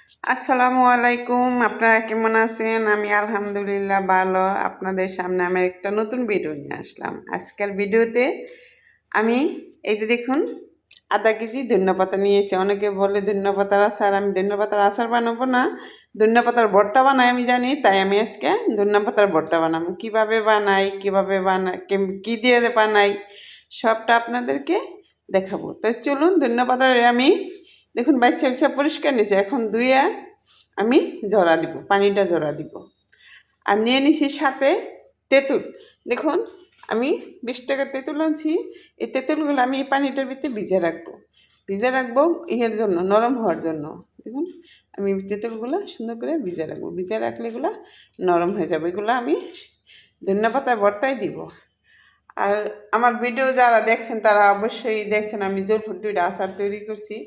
আসসালামু আলাইকুম। আপনারা কেমন আছেন? আমি আলহামদুলিল্লাহ ভালো। আপনাদের সামনে আমি একটা নতুন ভিডিও নিয়ে আসলাম। আজকের ভিডিওতে আমি এই যে দেখুন আধা কেজি ধনিয়াপাতা নিয়েছি। অনেকে বলে ধনিয়াপাতার আচার, আমি ধনিয়াপাতার আচার বানাবো না, ধনিয়াপাতার ভর্তা বানাই আমি জানি, তাই আমি আজকে ধনিয়াপাতার ভর্তা বানাবো। কীভাবে বানাই, কী দিয়ে বানাই সবটা আপনাদেরকে দেখাবো। তাই চলুন, ধনিয়াপাতার আমি দেখুন বাইসা পরিষ্কার নিয়েছি, এখন ধুয়ে আমি জড়া দিব, পানিটা জড়া দিব। আর নিয়ে নিছি সাথে তেঁতুল। দেখুন আমি 20 টাকার তেঁতুল আনছি। এই তেঁতুলগুলো আমি এই পানিটার ভিতরে ভিজে রাখবো ইয়ের জন্য, নরম হওয়ার জন্য। দেখুন আমি তেঁতুলগুলো সুন্দর করে ভিজে রাখলে এগুলো নরম হয়ে যাবে। এগুলো আমি ধনিয়াপাতায় ভর্তায় দিব। আর আমার ভিডিও যারা দেখছেন তারা অবশ্যই দেখছেন আমি জলফুর 2টা আচার তৈরি করছি।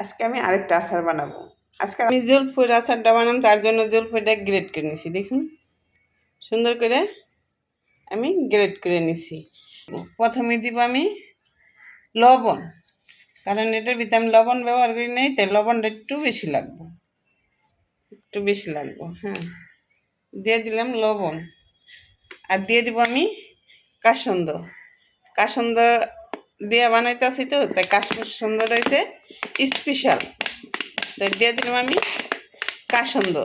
আজকে আমি আরেকটা আচার বানাবো। আজকে আমি জলফুর আচারটা বানাবো, তার জন্য জলফুরটা গ্রেট করে নিছি। দেখুন সুন্দর করে আমি গ্রেট করে নিছি। প্রথমে দিব আমি লবণ, কারণ এটার ভিতরে আমি লবণ ব্যবহার করি নাই, তাই লবণটা একটু বেশি লাগবো। হ্যাঁ, দিয়ে দিলাম লবণ। আর দিয়ে দিব আমি কাসন্দ দিয়ে বানাইতেছি, তো তাই কাসন্দ রয়েছে স্পেশাল, তাই দিয়ে দিলাম আমি কাসন্দ।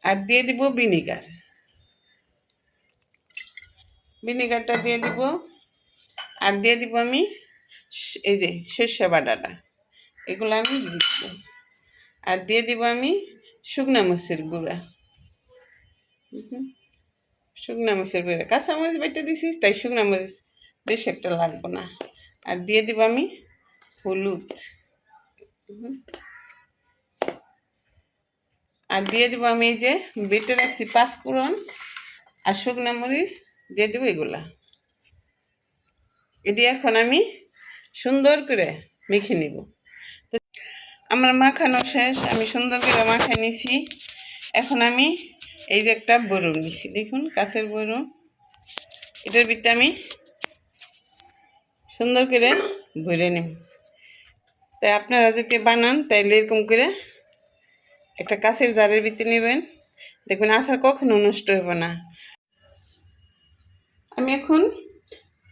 আর দিয়ে দিব ভিনিগারটা দিয়ে দিব। আর দিয়ে দিব আমি এই যে সর্ষে বাটাটা, এগুলো আমি দিব। আর দিয়ে দিব আমি শুকনা মরিচের গুঁড়া, কাঁচামরিচ বেটে দিছিস, তাই শুকনা মরিচ বেশি একটা লাগবে না। আর দিয়ে দিব আমি হলুদ। আর দিয়ে দিব আমি এই যে বেটে রাখছি 5 ফোড়ন আর শুকনা মরিচ দিয়ে দেবো এগুলা। এটি এখন আমি সুন্দর করে মেখে নিব। তো আমার মাখানো শেষ, আমি সুন্দর করে মাখাই নিছি। এখন আমি এই যে একটা বড়ুন নিছি, দেখুন কাঁচের বড়ুন, এটার ভিতরে আমি সুন্দর করে ভরে নিব। তাই আপনারা যদি বানান তাইলে এরকম করে একটা কাঁচের জারের ভিতরে নেবেন, দেখবেন আচার কখনো নষ্ট হবে না। আমি এখন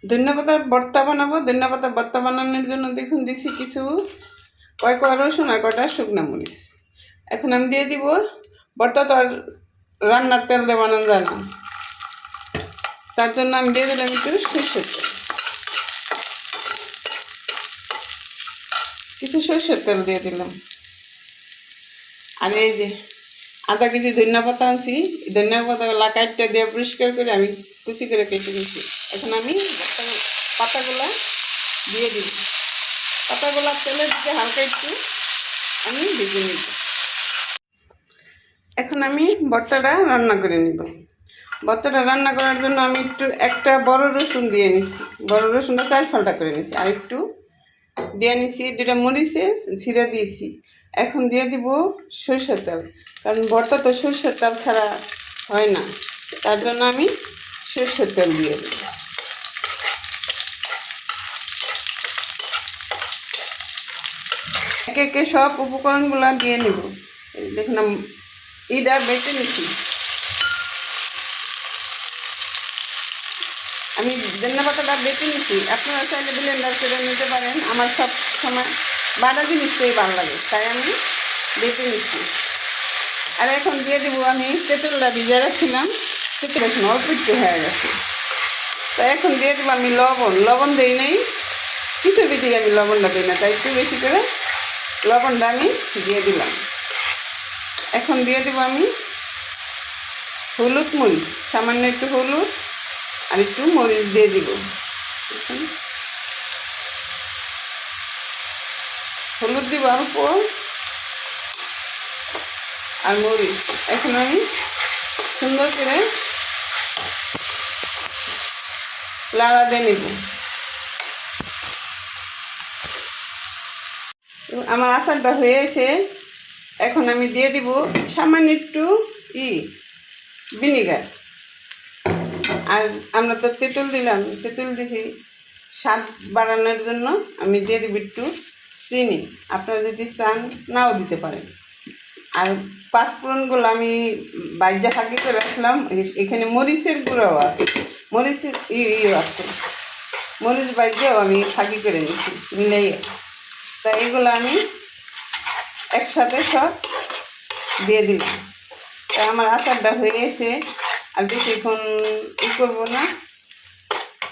ধনিয়াপাতার ভর্তা বানাবো। ধনিয়াপাতার ভর্তা বানানোর জন্য দেখুন দিছি কিছু কয়েক রসুন আর কটা শুকনা মরিচ। এখন আমি দিয়ে দিব, ভর্তা তো আর রান্নার তেল দিয়ে বানানো যায় না, তার জন্য আমি দিয়ে দিলাম একটু সরষের তেল দিয়ে দিলাম। আর এই যে আধা কেজি ধনিয়াপাতা আনছি, ধনিয়াপাতাগুলা কাটটা দিয়ে পরিষ্কার করে আমি কুচি করে কেটে নিচ্ছি। এখন আমি পাতাগুলা দিয়ে দিব। পাতাগুলা তেলের দিকে হালকা একটু আমি ভেজে নিব। এখন আমি ভর্তাটা রান্না করে নিব। ভর্তাটা রান্না করার জন্য আমি একটা বড় রসুন দিয়ে নিচ্ছি। বড় রসুনটা 4 ফালটা করে নিচ্ছি। আর একটু দিয়ে নিচ্ছি, 2টা মরিচে ছিঁড়ে দিয়েছি। এখন দিয়ে দিব সরষের তেল, কারণ ভর্তা তো সরষের তেল ছাড়া হয় না, তার জন্য আমি সরষের তেল দিয়ে দিব। একে একে সব উপকরণগুলো দিয়ে নিব। দেখুন ইটা বেটে নিচ্ছি। আমি ধনিয়াপাতাটা বেটে নিচ্ছি, আপনারা চাইলে ব্লেন্ডার করে নিতে পারেন। আমার সব সময় বাটা জিনিসটাই ভালো লাগে, তাই আমি বেটে নিচ্ছি। আর এখন দিয়ে দেবো আমি তেঁতুলটা ভিজে রাখছিলাম, তেঁতুল এখন অল্প একটু হয়ে গেছে, তাই এখন দিয়ে দেবো আমি লবণ দিই নেই, কিছু দিকে আমি লবণটা দিই না, তাই একটু বেশি করে লবণটা আমি দিয়ে দিলাম। এখন দিয়ে দেবো আমি মরিচ, সামান্য একটু হলুদ আর একটু মরিচ দিয়ে দিব। হলুদ দিব অল্প আর মরিচ। এখন আমি সুন্দর করে লাড়া দিয়ে নিব। আমার আচারটা হয়েছে। এখন আমি দিয়ে দিব সামান্য একটু ভিনিগার। আর আমরা তো তেঁতুল দিছি, স্বাদ বাড়ানোর জন্য আমি দিয়ে দিব একটু চিনি, আপনারা যদি চান নাও দিতে পারেন। আর পাঁচফোড়নগুলো আমি বাইজা ফাঁকি করে রাখলাম। এখানে মরিচের গুঁড়োও আছে, মরিচের আছে, মরিচ বাইজাও আমি ফাঁকি করে নিচ্ছি মিলাই। তা এগুলো আমি একসাথে সব দিয়ে দিলাম। তাই আমার আচারটা হয়ে গেছে, আর বেশিক্ষণ করবো না।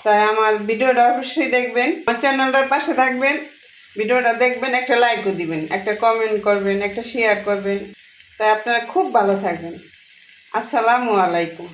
তাই আমার ভিডিওটা অবশ্যই দেখবেন, আমার চ্যানেলটার পাশে থাকবেন, ভিডিওটা দেখবেন, একটা লাইকও দিবেন, একটা কমেন্ট করবেন, একটা শেয়ার করবেন। তাই আপনারা খুব ভালো থাকবেন। আসসালামু আলাইকুম।